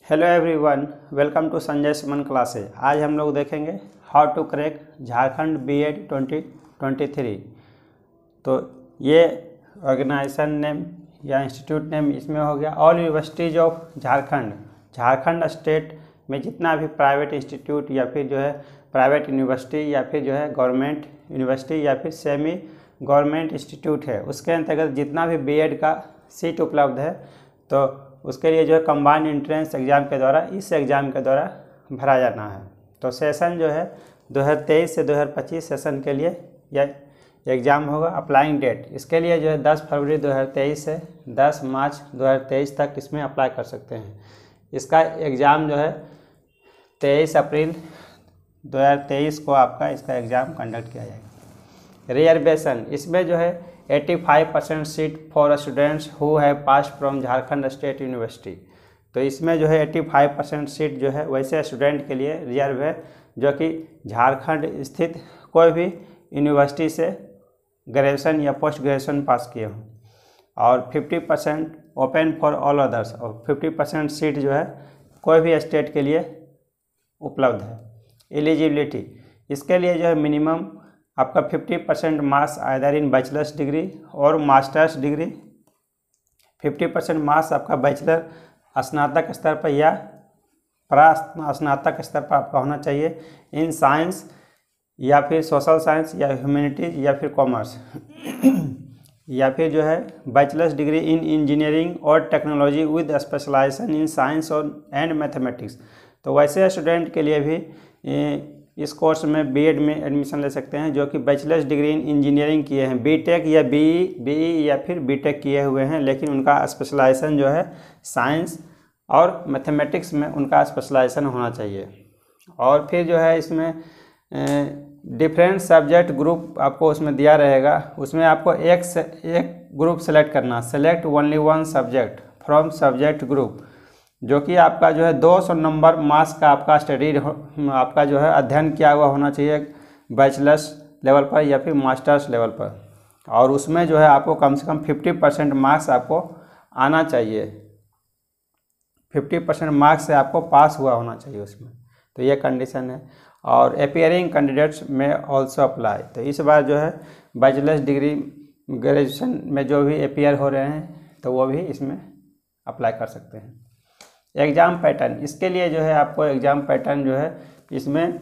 Hello everyone, welcome to Sanjay Suman classes. आज हम लोग देखेंगे how to crack Jharkhand BEd 2023। तो ये ऑर्गेनाइजेशन नेम या इंस्टीट्यूट नेम इसमें हो गया all universities of Jharkhand. Jharkhand state में जितना भी प्राइवेट इंस्टीट्यूट या फिर जो है प्राइवेट यूनिवर्सिटी या फिर जो है गवर्नमेंट यूनिवर्सिटी या फिर सेमी गवर्नमेंट इंस्टीट्यूट है, उसके अंतर्गत जितना भी बीएड का सीट उपलब्ध है तो उसके लिए जो है कंबाइंड एंट्रेंस एग्ज़ाम के द्वारा इस एग्ज़ाम के द्वारा भरा जाना है। तो सेशन जो है 2023 से 2025 सेशन के लिए यह एग्ज़ाम होगा। अप्लाइंग डेट इसके लिए जो है 10 फरवरी 2023 से 10 मार्च 2023 तक इसमें अप्लाई कर सकते हैं। इसका एग्ज़ाम जो है 23 अप्रैल 2023 को आपका इसका एग्ज़ाम कंडक्ट किया जाएगा। रिजर्वेशन इसमें जो है 85% seat for students who have pass from Jharkhand state university. तो इसमें जो है 85% सीट जो है वैसे स्टूडेंट के लिए रिजर्व है जो कि झारखंड स्थित कोई भी यूनिवर्सिटी से ग्रेजुएशन या पोस्ट ग्रेजुएशन पास किए हों, और 50% ओपन फॉर ऑल अदर्स, और 50% सीट जो है कोई भी स्टेट के लिए उपलब्ध है। एलिजिबिलिटी इसके लिए जो है मिनिमम आपका 50% marks either in bachelors degree और मास्टर्स डिग्री, 50% मार्क्स आपका बैचलर स्नातक स्तर पर या स्नातक स्तर पर आपका होना चाहिए इन साइंस या फिर सोशल साइंस या ह्यूमैनिटीज या फिर कॉमर्स या फिर जो है बैचलर्स डिग्री इन इंजीनियरिंग और technology with specialisation in science और एंड मैथमेटिक्स। तो वैसे स्टूडेंट के लिए भी इस कोर्स में बीएड में एडमिशन ले सकते हैं जो कि बैचलर्स डिग्री इन इंजीनियरिंग किए हैं, बीटेक या बीई या फिर बीटेक किए हुए हैं, लेकिन उनका स्पेशलाइजेशन जो है साइंस और मैथमेटिक्स में उनका स्पेशलाइजेशन होना चाहिए। और फिर जो है इसमें डिफरेंट सब्जेक्ट ग्रुप आपको उसमें दिया रहेगा, उसमें आपको एक ग्रुप सेलेक्ट करना, select only one subject from subject group, जो कि आपका जो है 200 नंबर मार्क्स का आपका स्टडी आपका जो है अध्ययन किया हुआ होना चाहिए बैचलर्स लेवल पर या फिर मास्टर्स लेवल पर, और उसमें जो है आपको कम से कम 50% मार्क्स आपको आना चाहिए, 50% मार्क्स से आपको पास हुआ होना चाहिए उसमें। तो ये कंडीशन है। और अपीयरिंग कैंडिडेट्स में ऑल्सो अप्लाई। तो इस बार जो है बैचलर्स डिग्री ग्रेजुएशन में जो भी अपीयर हो रहे हैं तो वो भी इसमें अप्लाई कर सकते हैं। एग्ज़ाम पैटर्न इसके लिए जो है आपको एग्ज़ाम पैटर्न जो है इसमें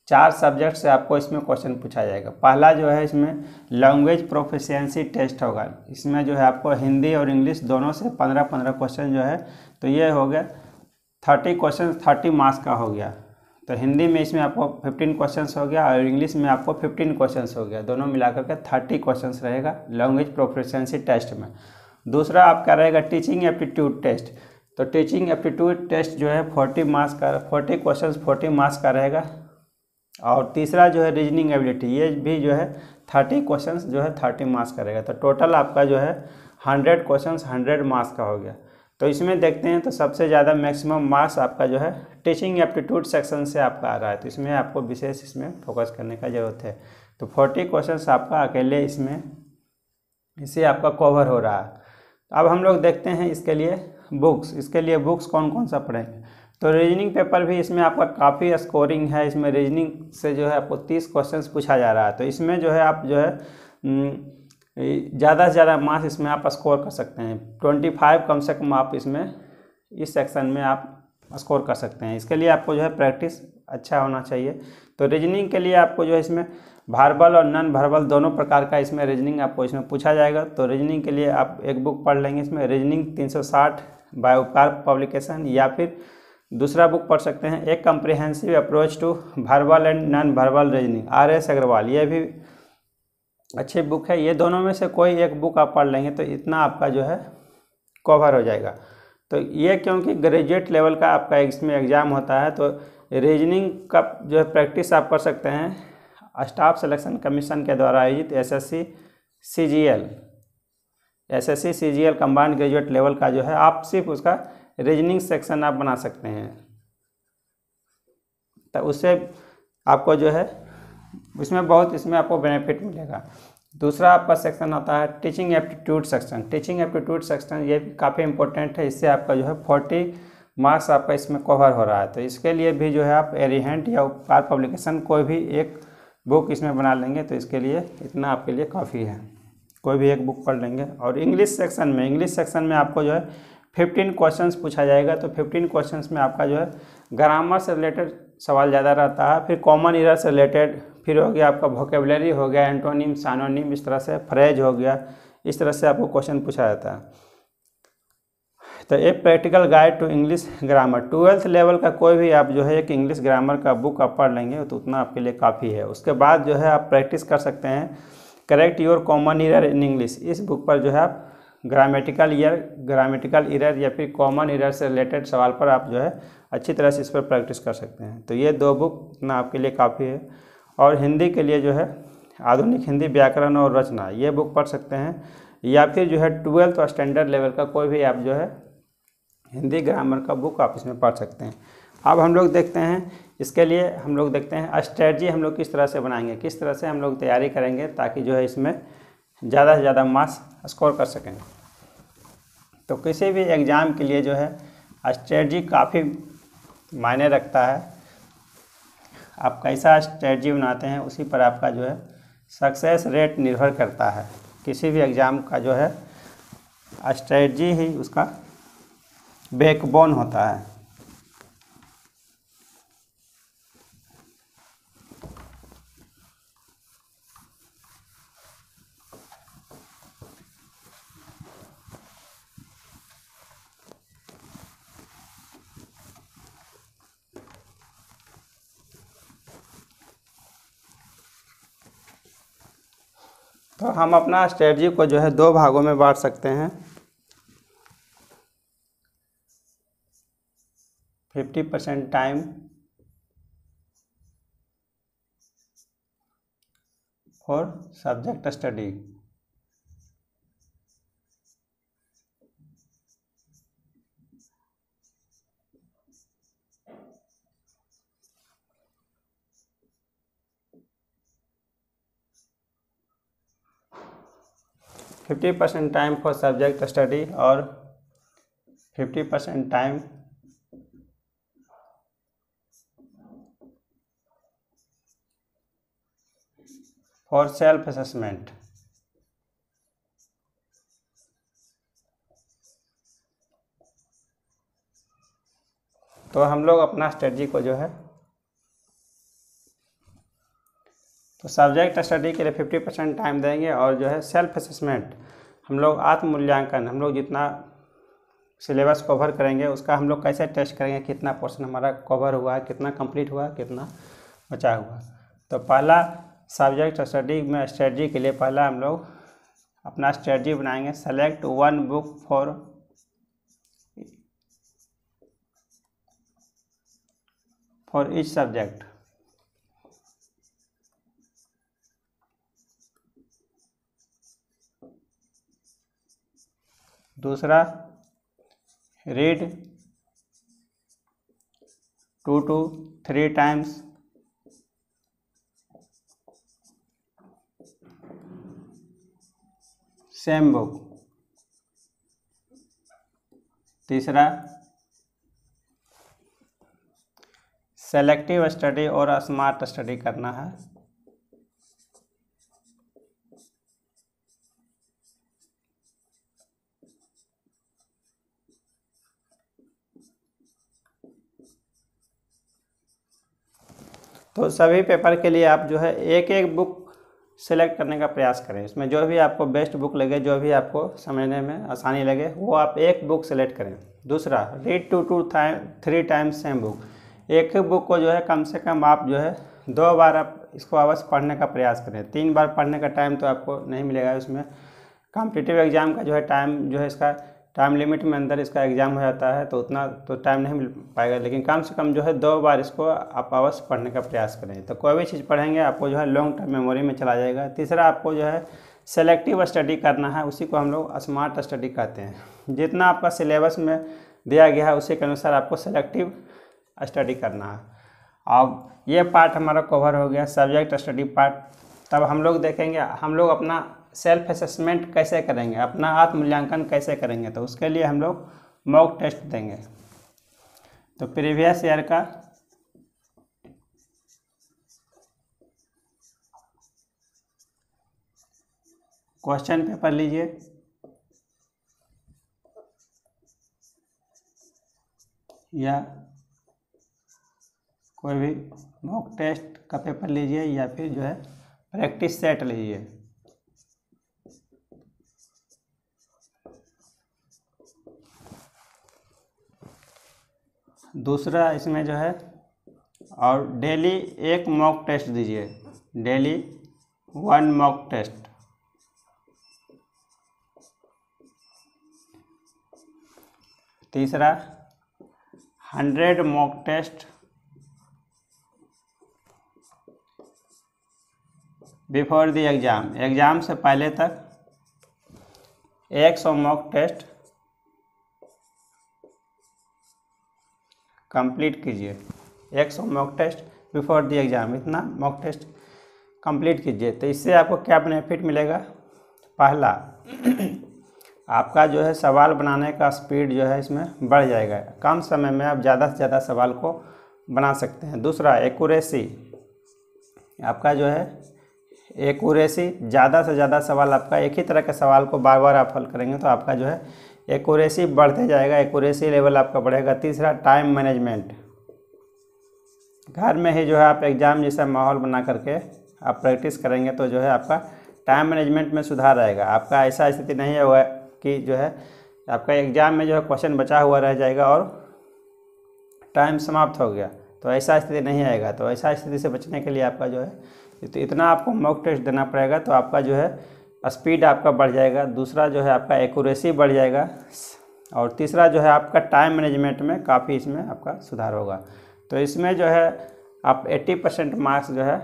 4 सब्जेक्ट से आपको इसमें क्वेश्चन पूछा जाएगा। पहला जो है इसमें लैंग्वेज प्रोफिशिएंसी टेस्ट होगा, इसमें जो है आपको हिंदी और इंग्लिश दोनों से 15-15 क्वेश्चन जो है, तो ये हो गया 30 क्वेश्चन 30 मार्क्स का हो गया। तो हिंदी में इसमें आपको 15 क्वेश्चंस हो गया और इंग्लिश में आपको 15 क्वेश्चंस हो गया, दोनों मिलाकर के 30 क्वेश्चंस रहेगा लैंग्वेज प्रोफिशिएंसी टेस्ट में। दूसरा आपका रहेगा टीचिंग एप्टीट्यूड टेस्ट। तो टीचिंग एप्टीट्यूड टेस्ट जो है 40 मार्क्स का, 40 क्वेश्चंस 40 मार्क्स का रहेगा। और तीसरा जो है रीजनिंग एबिलिटी, ये भी जो है 30 क्वेश्चंस जो है 30 मार्क्स का रहेगा। तो टोटल आपका जो है 100 क्वेश्चंस 100 मार्क्स का हो गया। तो इसमें देखते हैं तो सबसे ज़्यादा मैक्सिमम मार्क्स आपका जो है टीचिंग एप्टीट्यूड सेक्शन से आपका आ रहा है, तो इसमें आपको विशेष इसमें फोकस करने का ज़रूरत है। तो 40 क्वेश्चंस आपका अकेले इससे आपका कवर हो रहा है। अब हम लोग देखते हैं इसके लिए बुक्स कौन कौन सा पढ़ेंगे। तो रीजनिंग पेपर भी इसमें आपका काफ़ी स्कोरिंग है, इसमें रीजनिंग से जो है आपको 30 क्वेश्चंस पूछा जा रहा है। तो इसमें जो है आप जो है ज़्यादा से ज़्यादा मार्क्स इसमें आप स्कोर कर सकते हैं, 25 कम से कम आप इसमें इस सेक्शन में आप स्कोर कर सकते हैं। इसके लिए आपको जो है प्रैक्टिस अच्छा होना चाहिए। तो रीजनिंग के लिए आपको जो है इसमें वर्बल और नॉन वर्बल दोनों प्रकार का इसमें रीजनिंग आपको इसमें पूछा जाएगा। तो रीजनिंग के लिए आप एक बुक पढ़ लेंगे, इसमें रीजनिंग 360 बाय उपकार पब्लिकेशन, या फिर दूसरा बुक पढ़ सकते हैं एक comprehensive approach to verbal and non verbal reasoning, RS Agarwal, ये भी अच्छी बुक है। ये दोनों में से कोई एक बुक आप पढ़ लेंगे तो इतना आपका जो है कवर हो जाएगा। तो ये क्योंकि ग्रेजुएट लेवल का आपका इसमें एग्ज़ाम होता है, तो रीजनिंग का जो है प्रैक्टिस आप कर सकते हैं स्टाफ सिलेक्शन कमीशन के द्वारा आयोजित SSC CGL combined graduate level का जो है आप सिर्फ उसका रीजनिंग सेक्शन आप बना सकते हैं। तो उससे आपको जो है इसमें आपको बेनिफिट मिलेगा। दूसरा आपका सेक्शन आता है teaching aptitude section. Teaching aptitude section ये काफ़ी इंपॉर्टेंट है, इससे आपका जो है 40 मार्क्स आपका इसमें कवर हो रहा है। तो इसके लिए भी जो है आप एरिहेंट या उपकार पब्लिकेशन कोई भी एक बुक इसमें बना लेंगे तो इसके लिए इतना आपके लिए काफ़ी है, कोई भी एक बुक पढ़ लेंगे। और इंग्लिश सेक्शन में आपको जो है 15 क्वेश्चंस पूछा जाएगा। तो 15 क्वेश्चंस में आपका जो है ग्रामर से रिलेटेड सवाल ज़्यादा रहता है, फिर कॉमन ईरर से रिलेटेड, फिर हो गया आपका वोकेबलरी हो गया, एंटोनिम, सिनोनिम, इस तरह से फ्रेज हो गया, इस तरह से आपको क्वेश्चन पूछा जाता है। तो एक practical guide to English grammar 12th level का कोई भी आप जो है एक इंग्लिश ग्रामर का बुक आप पढ़ लेंगे तो उतना आपके लिए काफ़ी है। उसके बाद जो है आप प्रैक्टिस कर सकते हैं correct your common error in English. इस बुक पर जो है आप ग्रामेटिकल ईरर या फिर कॉमन ईरर से रिलेटेड सवाल पर आप जो है अच्छी तरह से इस पर प्रैक्टिस कर सकते हैं। तो ये 2 बुक उतना आपके लिए काफ़ी है। और हिंदी के लिए जो है आधुनिक हिंदी व्याकरण और रचना ये बुक पढ़ सकते हैं, या फिर जो है 12th और स्टैंडर्ड लेवल का कोई भी आप जो है हिंदी ग्रामर का बुक आप इसमें पढ़ सकते हैं। अब हम लोग देखते हैं इसके लिए हम लोग देखते हैं स्ट्रेटजी हम लोग किस तरह से बनाएंगे, किस तरह से हम लोग तैयारी करेंगे ताकि जो है इसमें ज़्यादा से ज़्यादा मार्क्स स्कोर कर सकें। तो किसी भी एग्ज़ाम के लिए जो है स्ट्रेटजी काफ़ी मायने रखता है। आप कैसा स्ट्रेटजी बनाते हैं उसी पर आपका जो है सक्सेस रेट निर्भर करता है। किसी भी एग्ज़ाम का जो है स्ट्रेटजी ही उसका बैकबोन होता है। तो हम अपना स्ट्रेटजी को जो है 2 भागों में बांट सकते हैं। 50% टाइम फॉर सब्जेक्ट स्टडी, और 50% टाइम फॉर सब्जेक्ट स्टडी और 50% टाइम फॉर सेल्फ असेसमेंट। तो हम लोग अपना स्ट्रेटजी को जो है तो सब्जेक्ट स्टडी के लिए 50% टाइम देंगे और जो है सेल्फ असेसमेंट हम लोग आत्ममूल्यांकन, हम लोग जितना सिलेबस कवर करेंगे उसका हम लोग कैसे टेस्ट करेंगे, कितना पोर्शन हमारा कवर हुआ है, कितना कंप्लीट हुआ, कितना बचा हुआ। तो पहला सब्जेक्ट स्टडी में स्ट्रेटजी के लिए पहला हम लोग अपना स्ट्रेटजी बनाएंगे। Select 1 book for each subject. दूसरा read 2 to 3 times same book. तीसरा सेलेक्टिव स्टडी और स्मार्ट स्टडी करना है। तो सभी पेपर के लिए आप जो है एक एक बुक सेलेक्ट करने का प्रयास करें। इसमें जो भी आपको बेस्ट बुक लगे, जो भी आपको समझने में आसानी लगे, वो आप एक बुक सेलेक्ट करें। दूसरा read 2 to 3 times same book. एक ही बुक को जो है कम से कम आप जो है 2 बार आप इसको अवश्य पढ़ने का प्रयास करें। 3 बार पढ़ने का टाइम तो आपको नहीं मिलेगा। उसमें कॉम्पिटिटिव एग्ज़ाम का जो है टाइम जो है इसका टाइम लिमिट में अंदर इसका एग्ज़ाम हो जाता है, तो उतना तो टाइम नहीं मिल पाएगा, लेकिन कम से कम जो है 2 बार इसको आप अवश्य पढ़ने का प्रयास करें। तो कोई भी चीज़ पढ़ेंगे आपको जो है लॉन्ग टर्म मेमोरी में चला जाएगा। तीसरा आपको जो है सेलेक्टिव स्टडी करना है, उसी को हम लोग स्मार्ट स्टडी कहते हैं। जितना आपका सिलेबस में दिया गया है उसी के अनुसार आपको सेलेक्टिव स्टडी करना है। अब ये पार्ट हमारा कवर हो गया, सब्जेक्ट स्टडी पार्ट। तब हम लोग देखेंगे हम लोग अपना सेल्फ असेसमेंट कैसे करेंगे, अपना आत्ममूल्यांकन कैसे करेंगे। तो उसके लिए हम लोग मॉक टेस्ट देंगे। तो प्रीवियस ईयर का क्वेश्चन पेपर लीजिए या कोई भी मॉक टेस्ट का पेपर लीजिए या फिर जो है प्रैक्टिस सेट लीजिए। दूसरा इसमें जो है और डेली एक मॉक टेस्ट दीजिए, डेली 1 मॉक टेस्ट। तीसरा 100 mock test before the exam, exam से पहले तक 100 मॉक टेस्ट कंप्लीट कीजिए। 100 mock test before the exam, इतना मॉक टेस्ट कंप्लीट कीजिए। तो इससे आपको क्या बेनिफिट मिलेगा? पहला, आपका जो है सवाल बनाने का स्पीड जो है इसमें बढ़ जाएगा, कम समय में आप ज़्यादा से ज़्यादा सवाल को बना सकते हैं। दूसरा, एक्यूरेसी, आपका जो है एक्यूरेसी, ज़्यादा से ज़्यादा सवाल, आपका एक ही तरह के सवाल को बार बार आप हल करेंगे तो आपका जो है एक्यूरेसी बढ़ते जाएगा, एक्यूरेसी लेवल आपका बढ़ेगा। तीसरा, टाइम मैनेजमेंट, घर में ही जो है आप एग्ज़ाम जैसा माहौल बना करके आप प्रैक्टिस करेंगे तो जो है आपका टाइम मैनेजमेंट में सुधार आएगा। आपका ऐसा स्थिति नहीं होगा कि जो है आपका एग्ज़ाम में जो है क्वेश्चन बचा हुआ रह जाएगा और टाइम समाप्त हो गया, तो ऐसा स्थिति नहीं आएगा। तो ऐसा स्थिति से बचने के लिए आपका जो है इतना आपको मॉक टेस्ट देना पड़ेगा, तो आपका जो है स्पीड आपका बढ़ जाएगा। दूसरा जो है आपका एक्यूरेसी बढ़ जाएगा और तीसरा जो है आपका टाइम मैनेजमेंट में काफ़ी इसमें आपका सुधार होगा। तो इसमें जो है आप 80% मार्क्स जो है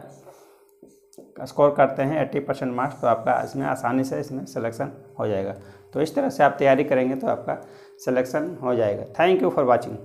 स्कोर करते हैं, 80% मार्क्स, तो आपका इसमें आसानी से इसमें सिलेक्शन हो जाएगा। तो इस तरह से आप तैयारी करेंगे तो आपका सिलेक्शन हो जाएगा। Thank you for watching.